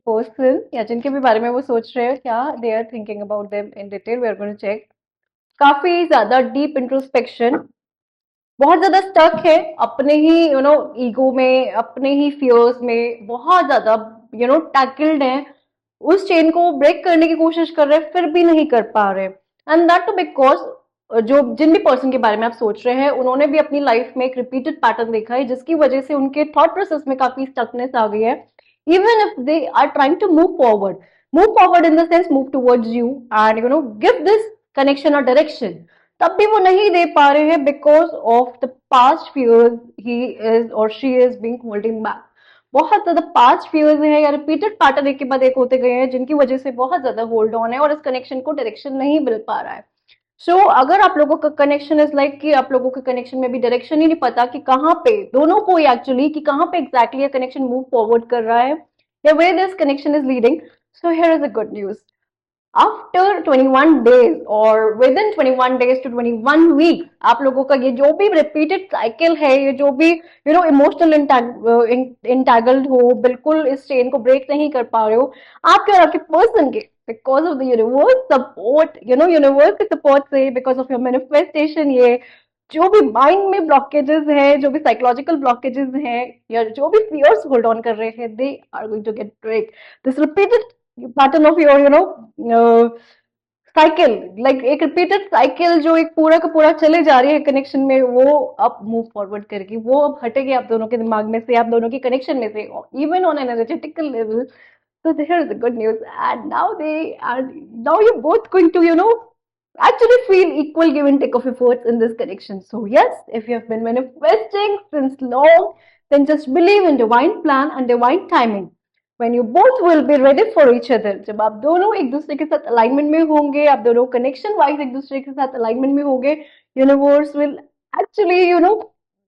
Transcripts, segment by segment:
Person या जिनके भी बारे में वो सोच रहे हैं, क्या they are thinking about them in detail, we are going to check. काफी ज्यादा डीप इंट्रोस्पेक्शन, बहुत ज्यादा स्टक है अपने ही ईगो में, अपने ही फियर्स में, बहुत ज्यादा टैकल्ड है। उस चेन को ब्रेक करने की कोशिश कर रहे हैं, फिर भी नहीं कर पा रहे। एंड दैट टू बिकॉज जो जिन भी पर्सन के बारे में आप सोच रहे हैं, उन्होंने भी अपनी लाइफ में एक रिपीटेड पैटर्न देखा है, जिसकी वजह से उनके थॉट प्रोसेस में काफी स्टकनेस आ गई है। Even if they are trying to move forward in the sense move towards you and give this connection और डायरेक्शन, तब भी वो नहीं दे पा रहे हैं because of the past fears he is और she is being holding back. बहुत ज्यादा पास्ट फियर्स है या रिपीटेड पैटर्न एक के बाद एक होते गए हैं, जिनकी वजह से बहुत ज्यादा होल्ड ऑन है और इस कनेक्शन को डायरेक्शन नहीं मिल पा रहा है। अगर आप लोगों का कनेक्शन इज लाइक कि आप लोगों के कनेक्शन में भी डायरेक्शन ही नहीं पता कि कहाँ पे दोनों को एक्चुअली कि कहाँ पे एग्जैक्टली कनेक्शन मूव फॉरवर्ड कर रहा है या way this connection is leading, so here is a good news. After 21 days और within 21 days to 21 week, आप लोगों का ये जो भी रिपीटेड साइकिल है, ये जो भी इमोशनल इंटैगल्ड हो, बिल्कुल इस चेन को ब्रेक नहीं कर पा रहे हो, आपके और आपके पर्सन के, because of the universe support, universe के सपोर्ट से, बिकॉज ऑफ योर मैनिफेस्टेशन, ये जो भी माइंड में ब्लॉकेजेस है, जो भी साइकोलॉजिकल ब्लॉकेजेस हैं, या जो भी फियर्स होल्ड ऑन कर रहे हैं, they are going to get break. This repeated pattern of your cycle, like एक रिपीटेड साइकिल जो एक पूरा का पूरा चले जा रही है कनेक्शन में, वो अब मूव फॉरवर्ड करेगी, वो अब हटेगी आप दोनों के दिमाग में से, आप दोनों की कनेक्शन में से, even on energetical level. So here is the good news, and now they are now you're both going to actually feel equal give and take of efforts in this connection. So yes, if you have been manifesting since long, then just believe in divine plan and divine timing. When you both will be ready for each other, जब आप दोनों एक दूसरे के साथ alignment में होंगे, आप दोनों कनेक्शन वाइज एक दूसरे के साथ अलाइनमेंट में होंगे, universe will actually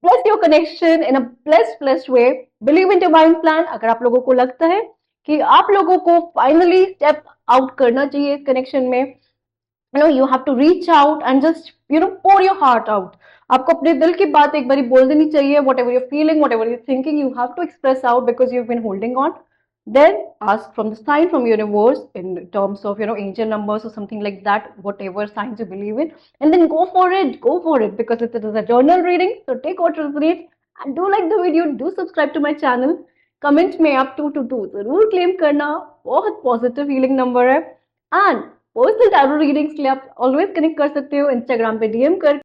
bless your connection in a blessed way. Believe in divine plan। अगर आप लोगों को लगता है कि आप लोगों को फाइनली स्टेप आउट करना चाहिए इस कनेक्शन में, you have to reach out and just pour your heart out। आपको अपने दिल की बात एक बारी बोल देनी चाहिए। whatever you're feeling, whatever you're thinking, you have to express out because you've been holding on। then ask from the sign from universe in terms of angel numbers or something like that, whatever signs you believe in, and then go for it because it is a journal reading, so take what resonates and do like the video, do subscribe to my channel। Comment में आप 2 to 2 जरूर claim करना, बहुत positive healing number है। And personal tarot readings के लिए आप always connect कर सकते हो इंस्टाग्राम पे डीएम कर